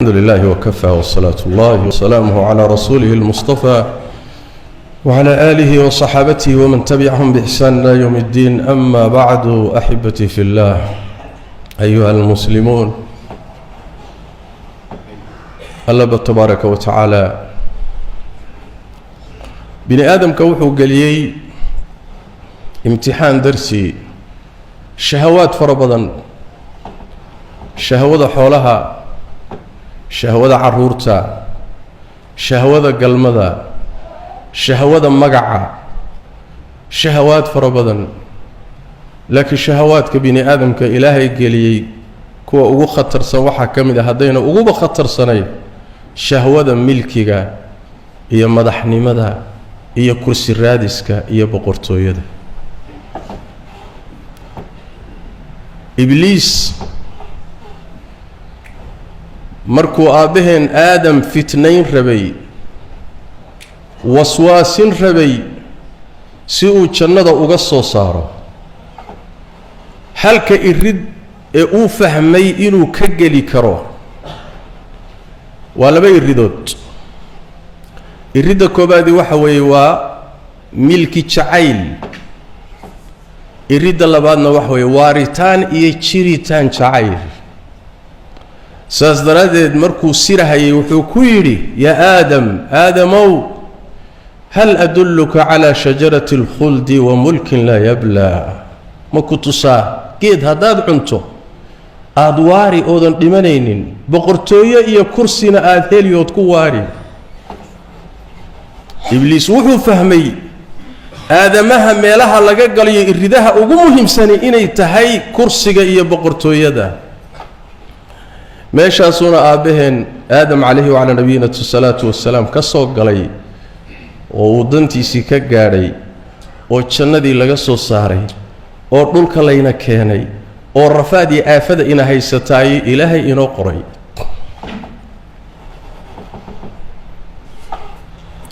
الحمد لله وكفى والصلاة الله وسلامه على رسوله المصطفى وعلى آله وصحابته ومن تبعهم بإحسان إلى يوم الدين. أما بعد، أحبتي في الله أيها المسلمون، الله تبارك وتعالى بني آدم كوحو قليي امتحان درسي شهوات فربضا، شهوة حولها، شهوة عرورتا، شهوة قلمدا، شهوة مقعة، شهوات فربضا. لكن شهوات كبني آدم كإلهي قليي كوا ugu khatarsan waxa kamid ah hadayna ugu khatarsanay shahwada milkiga iyo madaxnimada iyo kursi raadiska iyo boqortooyada. Iblis markuu aabaheen aadam fitnayn rabay, waswaasin rabay si uu jannada uga soo saaro, halka irid ee uu fahmay inuu ka geli karo waa laba iridood. iridda koobaadi waxa weeye waa milki jacayl, iridda labaadna waxa weeye waaritaan iyo jiritaan jacayl. saas daraaddeed markuu sirahayay wuxuu ku yidhi: yaa aadamow, hal adulluka calaa shajarati alkhuldi wa mulkin laa yablaa. ma ku tusaa geed haddaad cunto aad waari oodan dhimanaynin, boqortooyo iyo kursina aad heliyood ku waari. ibliis wuxuu fahmay aadamaha meelaha laga galayo iridaha ugu muhiimsani inay tahay kursiga iyo boqortooyada. meeshaasuna aabaheen aadam calayhi wacalaa nabiyina salaatu wassalaam ka soo galay oo uu dantiisii ka gaadhay, oo jannadii laga soo saaray, oo dhulka layna keenay, oo rafaad iyo aafada ina haysataay ilaahay inoo qoray.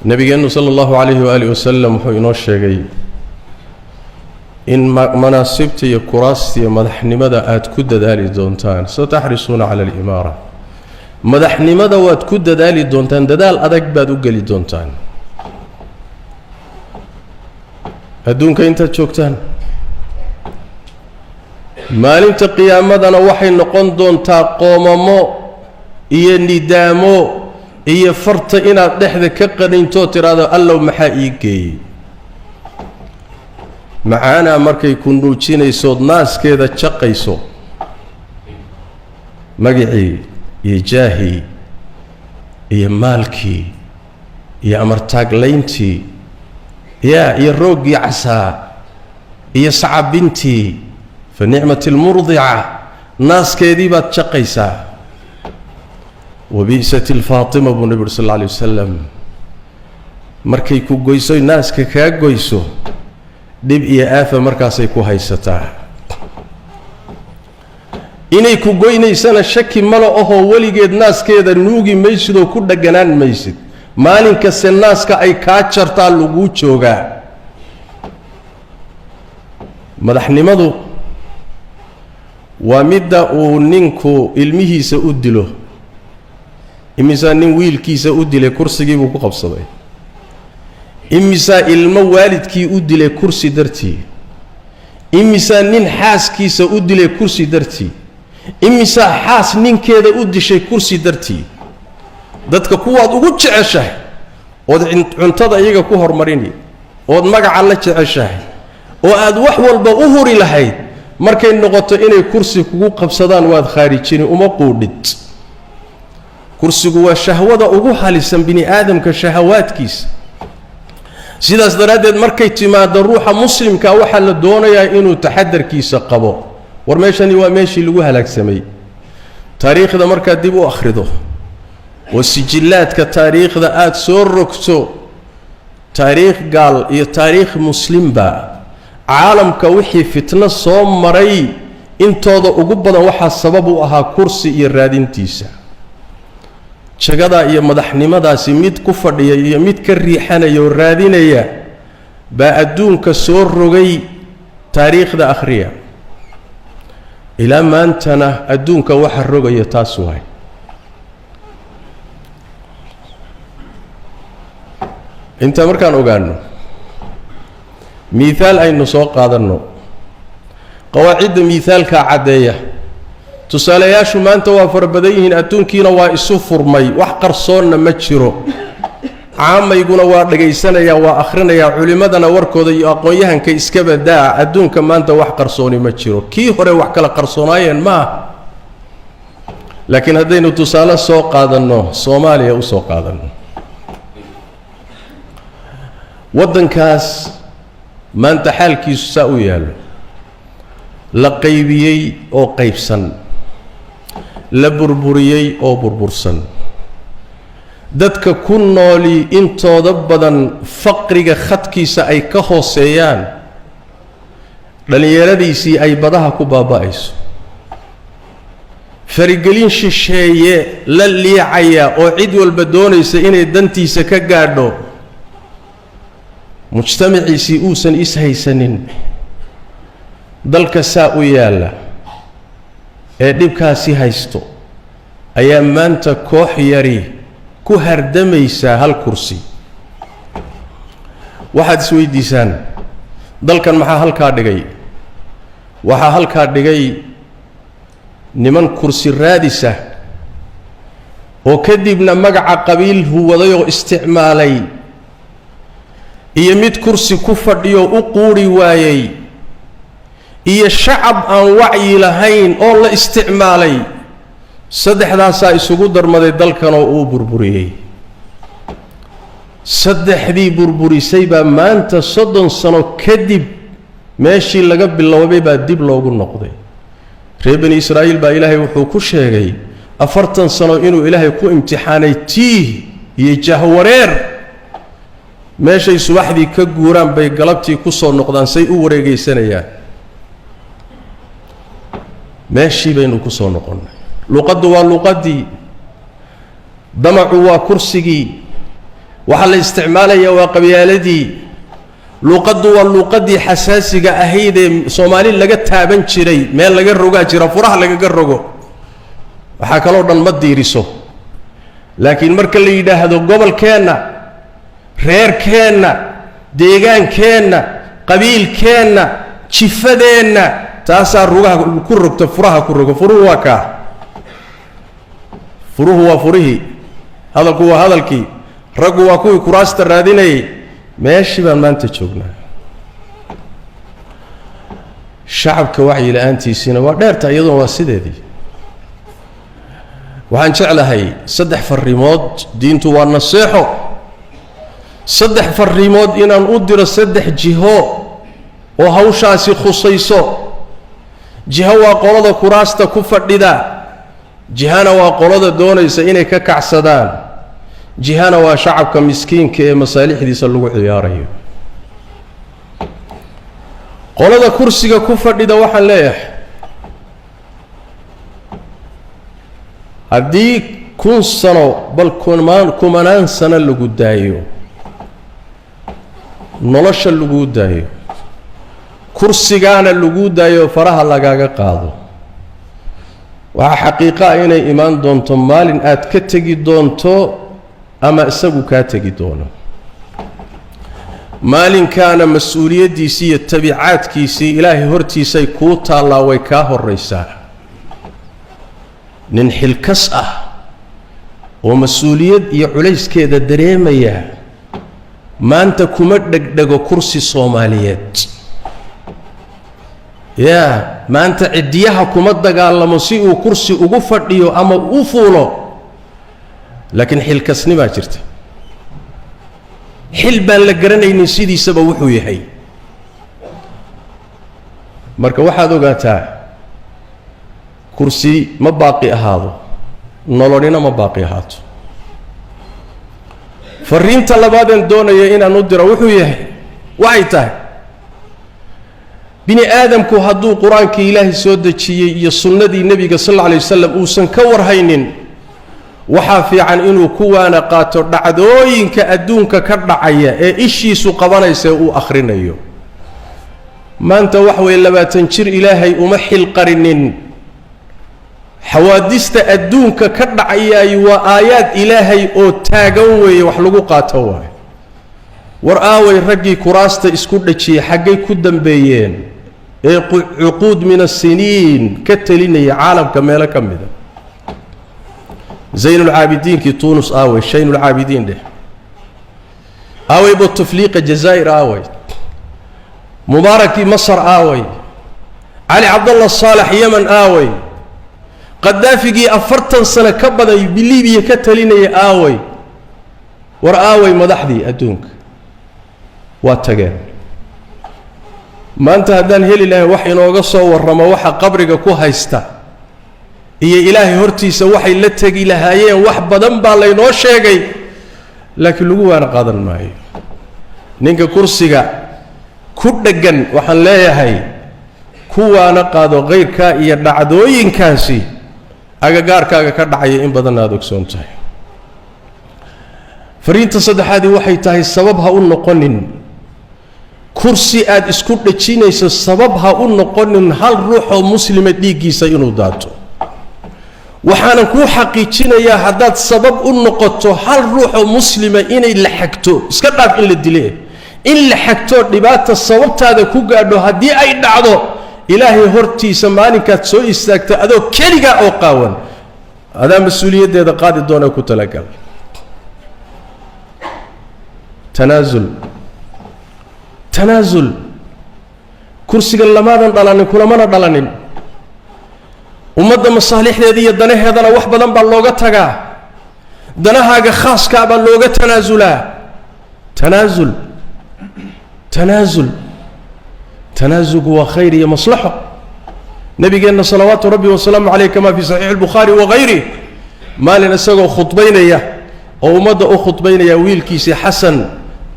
nabigeennu sala allahu calayhi waalihi wasalam wuxuu inoo sheegay in manaasibta iyo kuraasta iyo madaxnimada aad ku dadaali doontaan. sataxrisuuna cala alimaara, madaxnimada waad ku dadaali doontaan, dadaal adag baad u geli doontaan adduunka intaad joogtaan. maalinta qiyaamadana waxay noqon doontaa qoomamo iyo nidaamo iyo farta inaad dhexda ka qaninto tiraado allow maxaa ii geeyey. macaanaa markay ku nuujinaysood naaskeeda jaqayso, magacii iyo jaahii iyo maalkii iyo amartaaglayntii iyo rooggii casaa iyo sacabintii, fa nicmati almurdica, naaskeedii baad jaqaysaa. wabi'sati alfaatima buu nabi sal alla alay wasalam, markay ku goyso naaska kaa goyso dhib iyo aafa markaasay ku haysataa. inay ku goynaysana shaki malo ahoo weligeed naaskeeda nuugi maysid oo ku dhaganaan maysid. maalin kaste naaska ay kaa jartaa laguu joogaa. madaxnimadu waa midda uu ninku ilmihiisa u dilo. imisaa nin wiilkiisa u dilay kursigii buu ku qabsaday. imisaa ilmo waalidkii u dilay kursi dartii. imisaa nin xaaskiisa u dilay kursi dartii. imisaa xaas ninkeeda u dishay kursi dartii. dadka kuwaad ugu jeceshahay ood cuntada iyaga ku hormarini, ood magaca la jeceshahay, oo aad wax walba u huri lahayd, markay noqoto inay kursi kugu qabsadaan waad khaarijini, uma quudhid. kursigu waa shahwada ugu halisan bini aadamka shahawaadkiisa. sidaas daraaddeed markay timaado ruuxa muslimka waxaa la doonayaa inuu taxadarkiisa qabo. war meeshani waa meeshii lagu halaagsamay. taariikhda markaad dib u akhrido oo sijillaadka taariikhda aad soo rogto, taariikh gaal iyo taariikh muslimba, caalamka wixii fitno soo maray intooda ugu badan waxaa sabab u ahaa kursi iyo raadintiisa. jagadaa iyo madaxnimadaasi mid ku fadhiya iyo mid ka riixanaya oo raadinaya baa adduunka soo rogay taariikhda akhriya. ilaa maantana adduunka waxa rogaya taas waay. انت مركان اوغانو مثال اي نسو قادنو قواعد مثال كعاديه تسالياشو ما انت وافر بديهن ادونكينا وا اسو فرمي wax qarsoonna ma jiro caamayguna waa dhageysanaya waa akhrinaya culimadana warkooda iyo aqoonyahanka iska badaa adduunka maanta wax qarsooni ma jiro kii hore wax kala qarsoonayeen ma laakiin hadaynu tusaale soo qaadano Soomaaliya u soo qaadano wadankaas maanta xaalkiisu saa u yaalo la qaybiyay oo qaybsan la burburiyay oo burbursan dadka ku nooli intooda badan faqriga khadkiisa ay ka hooseeyaan dhalinyaradiisii ay badaha ku baaba'ayso farigelin shisheeye la liicaya oo cid walba doonaysa inay dantiisa ka gaadho mujtamaciisii uusan is haysanin dalka saa u yaala ee dhibkaasi haysto ayaa maanta koox yari ku hardamaysa hal kursi waxaad isweydiisaan dalkan maxaa halkaa dhigay waxaa halkaa dhigay niman kursi raadisa oo kadibna magaca qabiil huwaday oo isticmaalay iyo mid kursi ku fadhiyo u quuri waayay iyo shacab aan wacyi lahayn oo la isticmaalay saddexdaas isugu darmaday dalkan oo uu burburiyay saddexdii burburisay baa maanta 30 sano kadib meeshii laga biloobay baa dib loogu noqday reer bani Israa'iil baa Ilaahay wuxuu ku sheegay 40 sano inuu Ilaahay ku imtixaanay tii iyo jahwareer meeshay subaxdii ka guuraan bay galabtii ku soo noqdaan say u wareegaysanayaan meeshii baynu ku soo noqonnay luqaddu waa luqadii damacu waa kursigii waxa la isticmaalaya waa qabyaaladii luqaddu waa luqadii xasaasiga ahayd ee Soomaali laga taaban jiray meel laga rogaa jira furaha laga rogo waxa kale oo dhan ma diiriso laakiin marka la yiraahdo gobolkeena reerkeena deegaankeenna qabiilkeena jifadeena taasaa rugaha ku rogta furaha ku rogo furuhu waa ka furuhu waa furihi hadalku waa hadalkii raggu waa kuwii kuraasta raadinayay meeshii baan maanta joognaa shacabka wacyi la'aantiisina waa dheerta iyadoo waa sideedii waxaan jeclahay 3 farrimood diintu waa naseexo 3 farrimood inaan u diro 3 jiho oo hawshaasi khusayso jiho waa qolada kuraasta ku fadhida jihana waa qolada doonaysa inay ka kacsadaan jihana waa shacabka miskiinka ee masaalixdiisa lagu ciyaarayo qolada kursiga ku fadhida waxaan leeyahay haddii 1000 sano bal kumanaan sano lagu daayo nolosha lagu daayo kursigaana lagu daayo faraha lagaaga qaado waxa xaqiiqa inay imaan doonto maalin aad ka tagi doonto ama isagu ka tagi doono maalinkaana mas'uuliyadiisa iyo tabiicaadkiisa ilaahay hortiisa ay ku taalaa way ka horeysaa nin xilkas ah oo mas'uuliyad iyo culayskeeda dareemaya maanta kuma dhagdhago kursi Soomaaliyeed ya maanta cidiyaha kuma dagaalamo si uu kursi ugu fadhiyo ama u fuulo laakiin xilkasni baa jirta xil baan la garanaynin sidiisaba wuxuu yahay marka waxaad ogaataa kursi ma baaqi ahaado nololina ma baaqi ahaato fariinta labaadan doonaya inaan u diro wuxuu yahay waxay tahay bini aadamku hadduu quraanka ilaahay soo dejiyay iyo sunnadii nabiga sallallahu alayhi wasallam uusan ka warhaynin waxa fiican inuu kuwaana qaato dhacdooyinka adduunka ka dhacaya ee ishiisu qabanaysa uu akhrinayo maanta wax way 20 jir ilaahay uma xil qarinin xawaadista adduunka ka dhacayay waa aayaad ilaahay oo taagan weeye wax lagu qaato waay war aaway raggii kuraasta isku dhajiyey xaggay ku dambeeyeen ee cuquud min asiniin ka talinaya caalamka meelo ka mida zaynulcaabidiinkii tuunus aaway shaynulcaabidiin dheh aaway butufliiqa jazaa'ir aaway mubaarakii masar aaway cali cabdallah saalax yeman aaway qadaafigii 40 sano ka badan biliibiya ka talinaya aaway war aaway madaxdii adduunka waa tageen maanta haddaan heli lahayn wax inooga soo warramo waxa qabriga ku haysta iyo ilaahay hortiisa waxay la tegi lahaayeen wax badan baa laynoo sheegay laakiin lagu waana qaadan maayo ninka kursiga ku dheggan waxaan leeyahay kuwaana qaado qayrkaa iyo dhacdooyinkaasi agagaarkaaga ka dhacaya in badan aad ogsoon tahay fariinta saddexaadii waxay tahay sabab ha u noqonin kursi aad isku dhajinayso sabab ha u noqonin hal ruux oo muslima dhiiggiisa inuu daato waxaanan kuu xaqiijinayaa haddaad sabab u noqoto hal ruux oo muslima inay la xagto iska dhaaf in la dile in la xagto dhibaata sababtaada ku gaadho haddii ay dhacdo ilaahay hortiisa maalinkaad soo istaagta adoo keligaa oo qaawan adaa mas-uuliyaddeeda qaadi doona ku talagal tanaasul kursiga lamaadan dhalanin kulamana dhalanin ummadda masaalixdeeda iyo danaheedana wax badan baa looga tagaa danahaaga khaaskaa baa looga tanaasulaa tanaasulku waa khayr iyo maslaxo nabigeenna salawaatu rabbi wasalaamu calayh kamaa fi saxiixi albukhaari waghayrih maalin isagoo khudbaynaya oo ummadda u khudbaynaya wiilkiisii xasan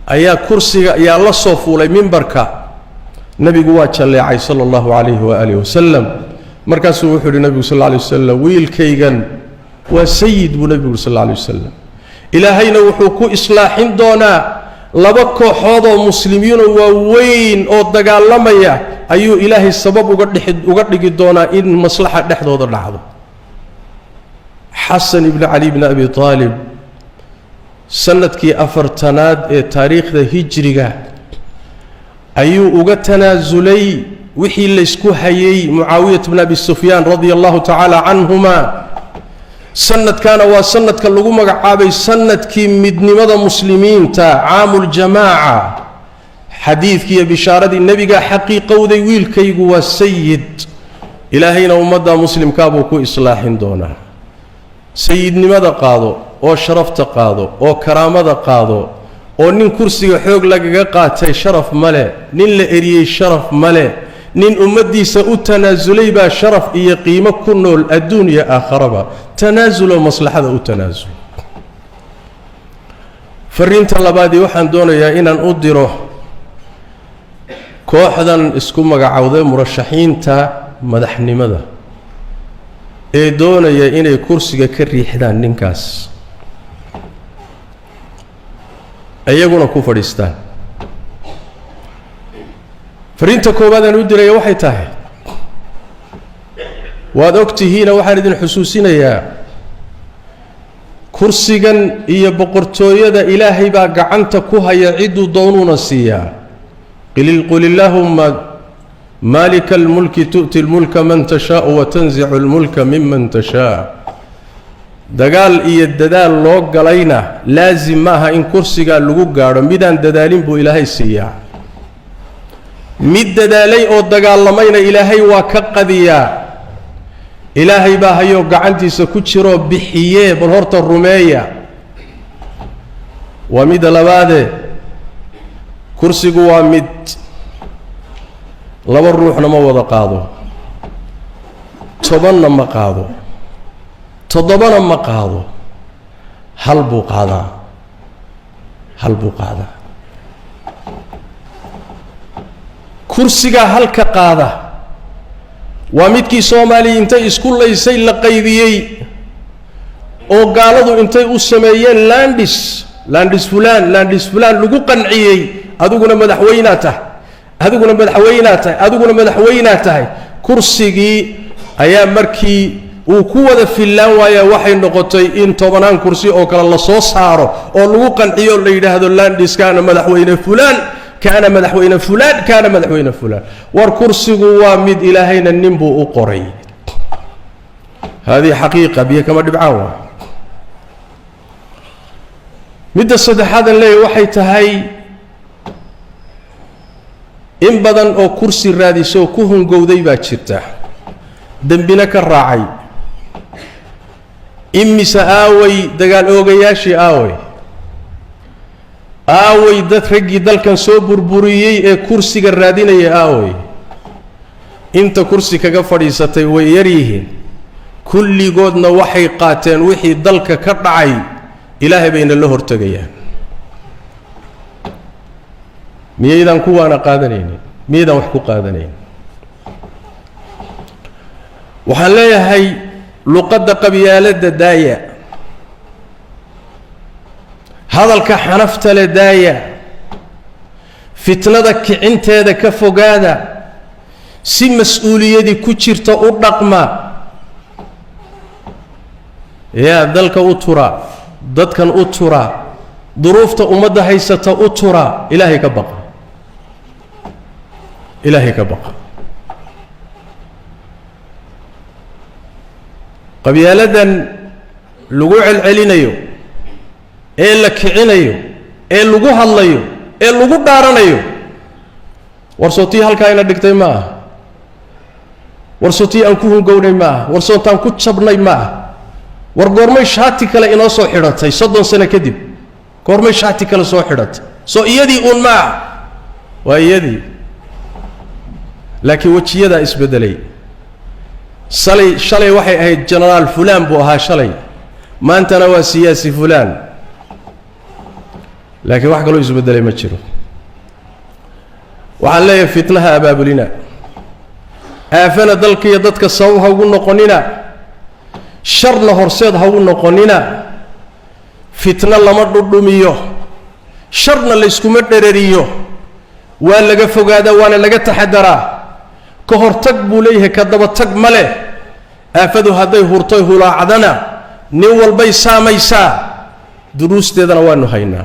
ayaa kursiga ayaa la soo fuulay mimbarka nebigu waa jalleecay sala allahu calayhi waaalihi wasalam markaasuu wuxuu yidhi nebigu sal alla alay wasalam wiilkaygan waa sayid buu nebigu yidhi sal alla alay wasalam ilaahayna wuxuu ku islaaxin doonaa laba kooxood oo muslimiinoo waaweyn oo dagaalamaya ayuu ilaahay sabab uga dhigi doonaa in maslaxa dhexdooda dhacdo xasan ibni cali bni abi aalib sanadkii 4tanaad ee taariikhda hijriga ayuu uga tanaasulay wixii laysku hayay mucaawiyat bn abi sufyaan radia allahu tacaala canhuma sanadkaana waa sanadka lagu magacaabay sanadkii midnimada muslimiinta caamuljamaaca xadiidkiiyo bishaaradii nebigaa xaqiiqowday wiilkaygu waa sayid ilaahayna ummadda muslimkaa buu ku islaaxin doonaa sayidnimada qaado oo sharafta qaado oo karaamada qaado oo nin kursiga xoog lagaga qaatay sharaf male nin la eriyey sharaf male nin ummaddiisa u tanaasulay baa sharaf iyo qiimo ku nool adduun iyo aakharaba tanaasuloo maslaxada u tanaasul fariinta labaadii waxaan doonayaa inaan u diro kooxdan isku magacowday murashaxiinta madaxnimada ee doonaya inay kursiga ka riixdaan ninkaas ayaguna ku fadhiistaan fariinta koowaad aan u diraya waxay tahay waad ogtihiina waxaan idin xusuusinayaa kursigan iyo boqortooyada ilaahay baa gacanta ku haya cidduu doonuuna siiyaa qul illaahumma maalika almulki tu'ti lmulka man tashaau watanzicu lmulka miman tashaa dagaal iyo dadaal loo galayna laasim maaha in kursigaa lagu gaadho midaan dadaalin buu ilaahay siiyaa mid dadaalay oo dagaalamayna ilaahay waa ka qadiyaa ilaahay baa hayoo gacantiisa ku jiroo bixiyee bal horta rumeeya waa midda labaadee kursigu waa mid laba ruuxna ma wada qaado 10na ma qaado 7na ma qaado hal buu qaadaa kursigaa halka qaada waa midkii soomaaliya intay isku laysay la qaybiyey oo gaaladu intay u sameeyeen landis fulaan lagu qanciyey adiguna madaxweynaa tahay kursigii ayaa markii وكوة في الله ويا وحي نقطي إن طبعاً كرسي أو كلا الله صاره أو لوقا عيون ليله هذا اللانديس كان مدحوين فلان كان مدحوين فلان كان مدحوين فلان والكرسي وامد إلهين النبو أقري هذه حقيقة بها كما دبعوها مد الصدح هذا اللي وحي تهي إن بدن أو كرسي رادي سو كوهن قودي باتشرته دنبنا كالراعي إمي سآوي دقال أوغياشي آوي دات رجي دال كان سو بربوريي كرسي الرادين آوي انت كرسي كغفري ستي ويريهن كل قودنا وحي قاتين وحي دالك كرعي إلهي بين الله ارتقيان ميدان كوانا قادنين ميدان وحكو قادنين وحاليا هاي لقد قبيالة داية هذا الكحنفت لداية فتنتك انت هذا كفوقادا سي مسؤولية دي كتشرت الرقمة يا ذلك أطرى ضدك أطرى ظروفت أمد هيسة أطرى إلهي كبقى إلهي كبقى قبيالة لقوع العلينيو إيه لكعنيو إيه لقوع هالليو إيه لقوع دارانيو ورصوتي هالكاينة دكتي معه ورصوتي أنكوهم قوني معه ورصوتي أنكو تشبني معه ورقورمي شاتي كلا إنا سو حراتي صدن سنة كدب قورمي شاتي كلا سو حرات سو إيدي أون معه وإيدي لكن وجه يدا إسبدلي شلي وحي أهي جنرال فلان بوها شلي ما أنت نوى سياسي فلان لكن واحد قالوا يسبدلي ما تشيروا وعلي فتنها أباب لنا آفنا دلك يددك الصوها ونقننا شر لهرسيدها ونقننا فتنة لمرد الدمية شرنا اللي اسكو مدررية وان لقى فقادة وان لقى تحدرا كهرتك بوليه كدبتك مله آفدو هذي هرطيه لا عدنا نول بيسا ميسا دروس تيدنا وانو هينا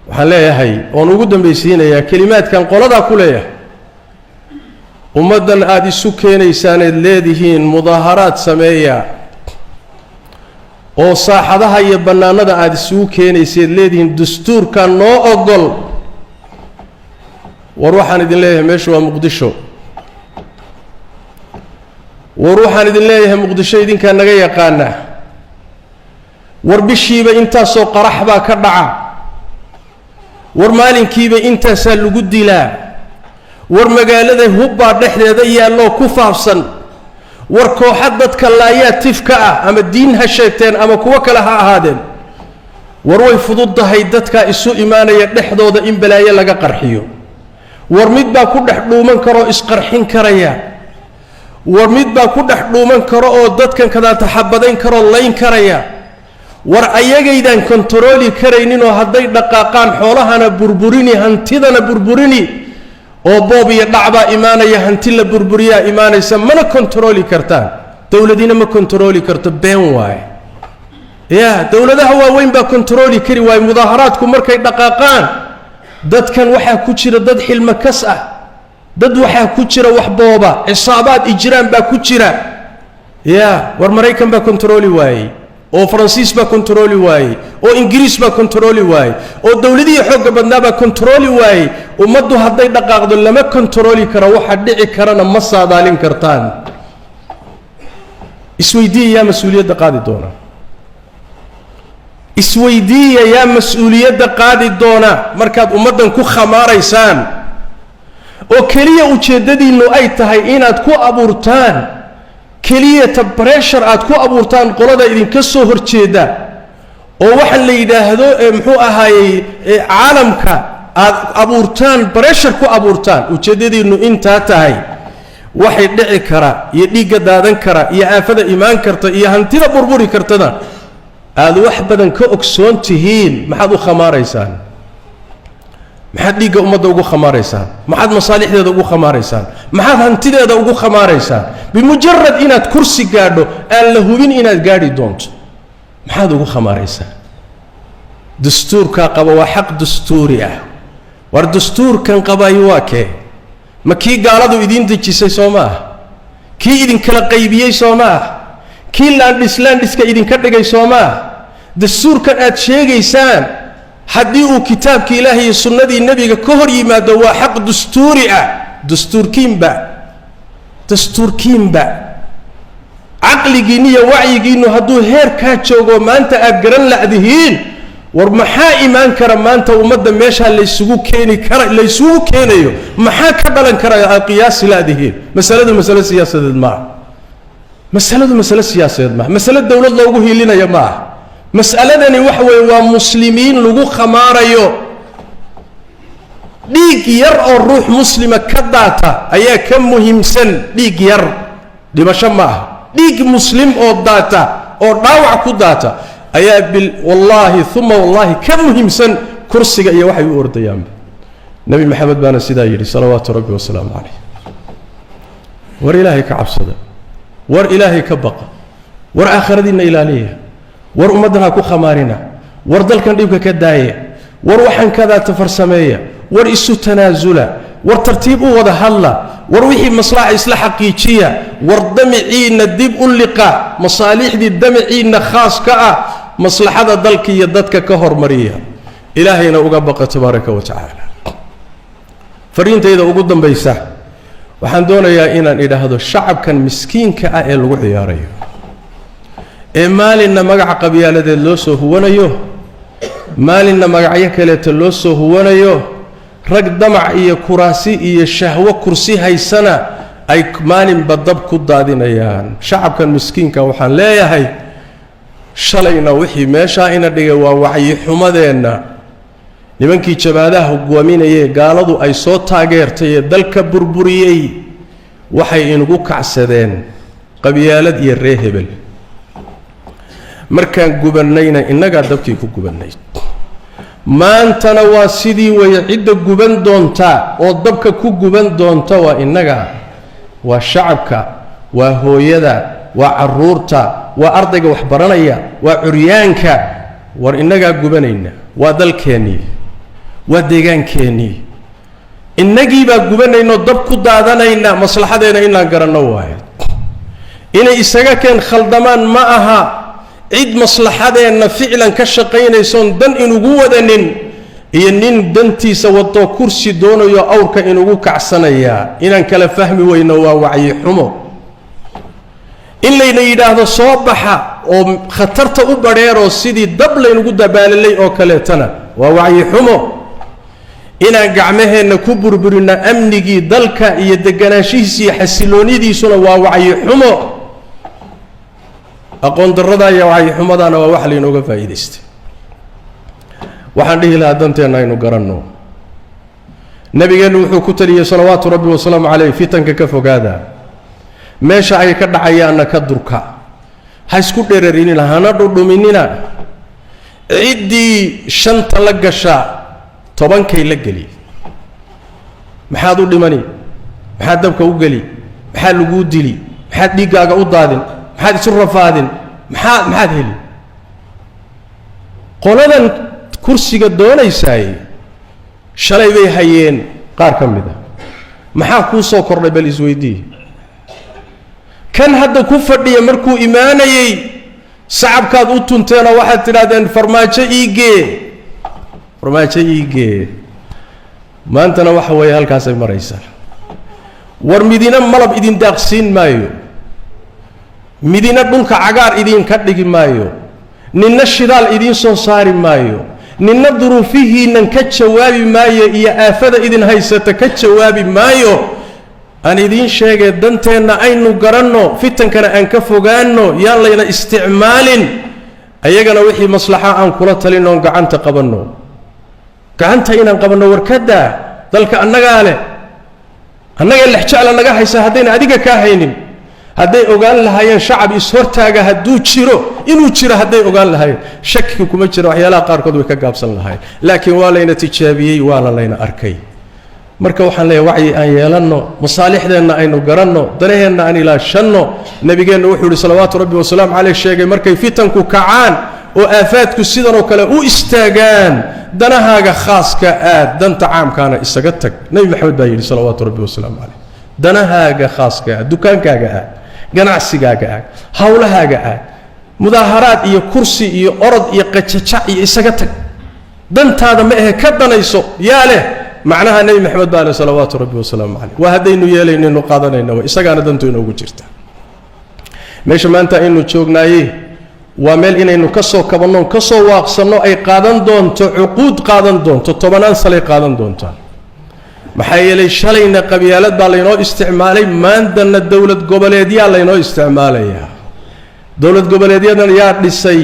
وحاليا هاي وانو قدام بيسينا يا كلمات كان قولدا كليا ومدن آدي سكين إيسان الليدهين مظاهرات سمية oo saaxadaha iyo banaanada aad isugu keenaysid leediin dastuurka noo ogol war waxaan idin leeyahay meesha waa muqdisho war waxaan idin leeyahay muqdisho idinka naga yaqaana war bishiiba intaasoo qarax baa ka dhaca war maalinkiiba intaasaa lagu dilaa war magaalada hubbaa dhexdeeda yaallo ku faafsan war kooxad dadka laayaa tifka ah ama diin ha sheegteen ama kuwa kale ha ahaadeen war way fududahay dadka isu imaanaya dhexdooda in balaayo laga qarxiyo war mid baa ku dhex dhuuman karo isqarxin karaya war mid baa ku dhex dhuuman karo oo dadkan kada taxabadayn karo layn karaya war ayagaydan kontrooli karaynin oo haday dhaqaaqaan xoolahana burburini hantidana burburini oo boob iyo dhacba imaanaya hanti la burburiya imaanaysa mana kontrooli kartaan dawladina ma kontrooli karto been waay ya dawladaha waaweyn baa kontrooli kari waay mudaaharaadku markay dhaqaaqaan dadkan waxa ku jira dad xilma kas ah dad waxa ku jira wax booba xisaabaad ijraan baa ku jira ya war Mareykan baa kontrooli waay oo Faransiis baa kontrooli waay oo Ingiriis baa kontrooli waay oo dawladii xoog badnaa baa kontrooli waay ummadu haday dhaqaaqdo lama kontrooli karo waxa dhici karana ma saadaalin kartaan isweydiiya mas'uuliyadda qaadi doona isweydiiya ya mas'uuliyadda qaadi doona markaad ummadan ku khamaaraysaan oo kaliya ujeedadiinu ay tahay inaad ku abuurtaan kaliya pressure aad ku abuurtaan qolada idinka soo horjeeda oo waxa la yiraahdo muxuu ahaayay caalamka aad abuurtaan pressure ku abuurtaan ujeedadiinu inta tahay waxay dhici kara iyo dhiiga daadan kara iyo aafada iimaan karta iyo hantida burburi kartada aad wax badan ka ogsoon tihiin maxaad u khamaaraysaan maxaad dhiiga ummadda ugu khamaaraysaan maxaad masaalixdeeda ugu khamaaraysaan maxaad hantideeda ugu khamaaraysaan bimujarrad inaad kursi gaadho aan la hubin inaad gaadhi doonto maxaad ugu khamaaraysaa dastuurka qaba waa xaq dastuuri ah war dastuurkan qabay waa kee ma kii gaaladu idin dejisay Soomaa kii idin kala qaybiyay Soomaa kii landhiska idin ka dhigay Soomaa dastuurkan aad sheegaysaan haddii uu kitaabka Ilaahay iyo sunnadii nabiga ka hor yimaado waa xaq dastuuri ah dastuurkiinba aqligiina iyo wacyigiina hadduu heer ka joogo maanta aad garan la'dihiin war maxaa iimaan kara maanta ummadda meesha la isugu keenayo maxaa ka dhalan kara qiyaas la'dihiin mas'aladu mas'ala siyaasadeed ma mas'ala dawlad loogu hiilinaya ma mas'aladani wax weey waa muslimiin lagu khamaarayo dhiig yar oo ruux muslima ka daata ayaa ka muhiimsan dhiig yar dhimasho ma dhiig muslim oo daata oo dhaawac ku daata ayaa wallahi thumma wallahi ka muhiimsan kursiga iyo waxay u ordayaan nabi maxamed baana sidaa yiri salawaatu rabbi wa salaamu alayhi war ilaahay ka cabsada war ilaahay ka baqa war aakhiradiina ilaaliya war ummadana ku khamaarina war dalkan dhibka ka daaya war waxan kada tafarsameeya war isu tanaazula war tartiib u wada hadla war wixii maslaxa isla xaqiijiya war damiciina dib u liqa masaalixdi damiciina khaas ka ah maslaxada dalka iyo dadka ka hormariya ilaahayna uga baqa tabaaraka wa taala fariintayda ugu dambaysa waxaan doonayaa inaan idhaahdo shacabkan miskiinka ah ee lagu ciyaarayo ee maalinna magaca qabiyaaladeed loo soo huwanayo maalinna magacyo kaleeto loo soo huwanayo rag damac iyo kuraasi iyo shahwo kursi haysana ay maalinba dab ku daadinayaan shacabkan miskiinka waxaan leeyahay shalayna wixii meesha ina dhigay waa wacyi xumadeenna nimankii jabaadaha hogaaminayay gaaladu ay soo taageertay ee dalka burburiyay waxay inagu kacsadeen qabyaalad iyo reehebel markaan gubanayna inaga dabkii ku gubanay maantana waa sidii way cidda guban doonta oo dabka ku guban doonta waa inaga waa shacabka waa hooyada waa caruurta waa ardayga wax baranaya waa curyaanka war inaga gubanayna waa dalkeeni waa deegaankeeni inagii baa gubanayno dab ku daadanayna maslaxadeena inaan garanno waayo inay isaga keen khaldamaan ma aha cid maslaxadeena ficlan ka shaqaynayso dan inugu wadanin iyo nin dantiisa wado kursi doonayo awrka inugu kacsanaya inaan kala fahmi weyno waa wacyi xumo in layna yiraahdo soo baxa oo khatarta u bareero sidii dab laynugu dabaalalay oo kaleetana waa wacyi xumo inaan gacmaheena ku burburina amnigii dalka iyo deganaanshihiisa iyo xasiloonidiisuna waa wacyi xumo aqoon darrada iyo wacyi xumadana waa wax laynooga faa'iideystay waxaan dhihi lahaa danteena aynu garanno nabigeenu wuxuu ku taliyay salawaatu rabbi wa salaamu calayhi fitanka ka fogaada meesha ay ka dhacayaanna ka durka ha isku dheerarinina hana dhudhuminina ciddii shanta la gasha tobankay la geli maxaad u dhimani maxaad dabka u geli maxaad lagu dili maxaad dhiigaaga u daadin maxaad isu rafaadin maxaad heli qoladan kursiga doonaysay shalay bay hayeen qaar ka mid ah maxaa ku soo kordhay bal isweydii kan hadda ku fadhiya markuu iimaanayay shacabkaad u tunteena waxaad tidhaahdeen farmaajo iigee maantana waxa weeye halkaasay maraysaa war midina malab idin daaqsiin maayo midina dhulka cagaar idinka dhigi maayo ninna shidaal idiin soo saari maayo ninna duruufihiinnan ka jawaabi maayo iyo aafada idin haysata ka jawaabi maayo aan idiin sheegay danteenna aynu garanno fitankana aan ka fogaanno yaan layna isticmaalin ayagana wixii maslaxa aan kula talino gacanta qabanno gacanta inaan qabanno warkada dalka annaga leh annaga lixjacla naga haysa hadayna adiga ka haynin hadday ogaan lahaayeen shacab is hortaaga hadduu jiro inuu jiro hadday ogaan lahaayeen shaki kuma jiro waxyaalaha qaarkood way ka gaabsan lahaayeen laakiin waa layna tijaabiyey waana layna arkay marka waxaan leeyahay wacyi aan yeelanno masaalixdeenna aynu garanno danaheenna aan ilaashanno nabigeenna wuxuu yidhi salawaatu rabbi wasalaamu caleyh sheegay markay fitanku kacaan oo aafaadku sidanoo kale u istaagaan danahaaga khaaska aad danta caamkaana isaga tag nebi maxamed baa yidhi salawaatu rabbi wasalaamu caleyh danahaaga khaaska aad dukaankaaga aad ganacsigaaga aad hawlahaaga aad mudaaharaad iyo kursi iyo orod iyo qajajac iyo isaga tag dantaada ma ahe ka danayso yaa leh macnaha nebi maxamed baa leh salawaatu rabbi wasalaamu caleyh waa haddaynu yeelaynaynu qaadanayna way isagaana dantu inoogu jirta meesha maanta aynu joognaayey waa meel inaynu ka soo kabanno ka soo waaqsanno ay qaadan doonto cuquud qaadan doonto tobanaan salay qaadan doontaan maxaa yeelay shalayna qabyaalad baa laynoo isticmaalay maantana dowlad goboleedyaa laynoo isticmaalayaa dowlad goboleedyadan yaa dhisay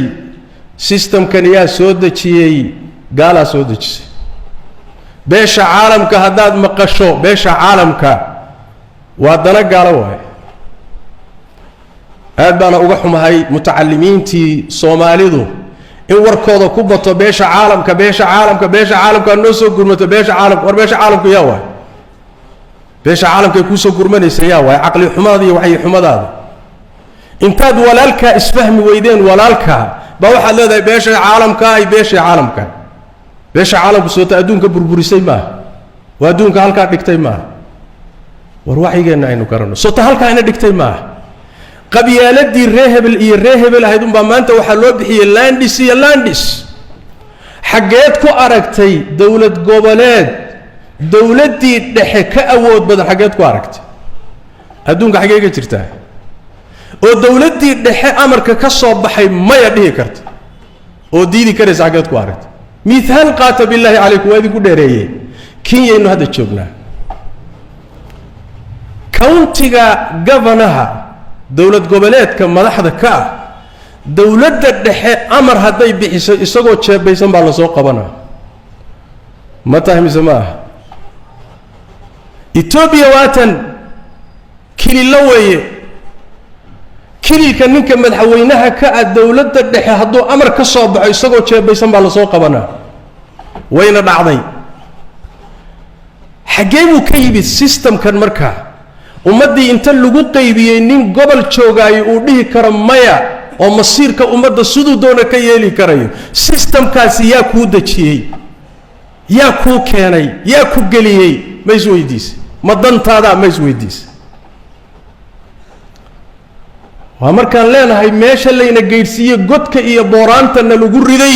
sistamkan yaa soo dejiyey gaalaa soo dejisay beesha caalamka haddaad maqasho beesha caalamka waa dana gaalo waaye aad baana uga xumahay mutacalimiintii soomaalidu in warkooda ku bato beesha caalamka beesha caalamka beesha caalamka noo soo gurmato beesha caalamka war beesha caalamku yaa waay beesha caalamka ay kuu soo gurmanaysa yaa waay caqli xumaada iyo waxyi xumadaada intaad walaalkaa isfahmi weydeen walaalkaa baa waxaad leedahay beesha caalamka ay beesha caalamka beesha caalamku soota adduunka burburisay maaha waa adduunka halkaa dhigtay maaha war wacyigeenna aynu garanno soota halkaa ina dhigtay maaha qabyaaladii ree hebel iyo ree hebel ahayd unbaa maanta waxaa loo bixiyey landis iyo landis xaggeed ku aragtay dowlad goboleed dowladdii dhexe ka awood badan xaggeed ku aragtay adduunka xaggee ka jirtaa oo dowladdii dhexe amarka ka soo baxay maya dhihi karta oo diidi karaysa xaggeed ku aragtay mihaal qaata billaahi calaykum waa idinku dheereeyey kenyaynu hadda joognaa countiga governaha dowlad goboleedka madaxda ka ah dowladda dhexe amar hadday bixiso isagoo jeebaysan baa lasoo qabanaa ma tahay mise ma aha etoobiya waatan kilillo weeye kililka ninka madaxweynaha ka ah dowladda dhexe hadduu amar ka soo baxo isagoo jeebaysan baa lasoo qabanaa wayna dhacday xaggee buu ka yimid sistamkan markaa ummaddii inta lagu qaybiyey nin gobol joogaayo uu dhihi karo maya oo masiirka ummadda siduu doona ka yeeli karayo sistamkaasi yaa kuu dejiyey yaa kuu keenay yaa ku geliyey ma isweydiise ma dantaadaa ma isweydiise waa markaan leenahay meesha layna geydhsiiye godka iyo booraantana lagu riday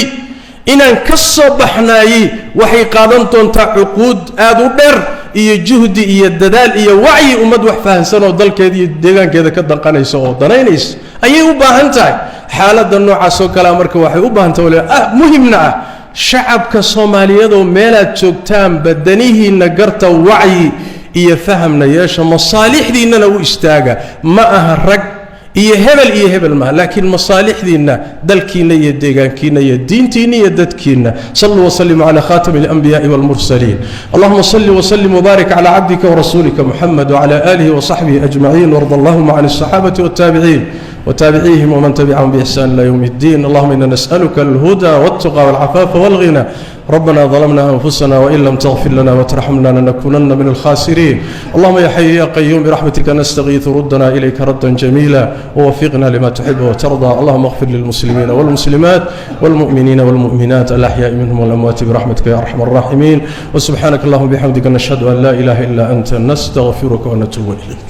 inaan ka soo baxnaayey waxay qaadan doontaa cuquud aad u dheer iyo juhdi iyo dadaal iyo wacyi ummad wax fahansan oo dalkeeda iyo deegaankeeda ka danqanaysa oo danaynaysa ayay u baahan tahay xaaladda noocaas oo kalea marka waxay u baahan tahay muhimna ah shacabka soomaaliyeed oo meelaad joogtaan badanihiinna garta wacyi iyo fahamna yeesha masaalixdiinnana u istaaga ma aha rag iyo hebel maaha laakiin masaalixdiinna dalkiinna iyo deegaankiinna iyo diintiinna iyo dadkiinna sallu wasallimu calaa khaatami alanbiyaai walmursaliin allahuma salli wasallim wabaarik calaa cabdika warasuulika muxamed wacala aalihi wasaxbihi ajmaciin warda allahuma can alsaxaabati waltaabiciin وتابعيهم ومن تبعهم بإحسان إلى يوم الدين اللهم إنا نسألك الهدى والتقى والعفاف والغنى ربنا ظلمنا أنفسنا وإن لم تغفر لنا وترحمنا لنكونن من الخاسرين اللهم يا حي يا قيوم برحمتك نستغيث ردنا إليك ردا جميلا ووفقنا لما تحب وترضى اللهم اغفر للمسلمين والمسلمات والمؤمنين والمؤمنات الأحياء منهم والأموات برحمتك يا أرحم الراحمين وسبحانك اللهم بحمدك نشهد أن لا إله إلا أنت نستغفرك ونتوب إليك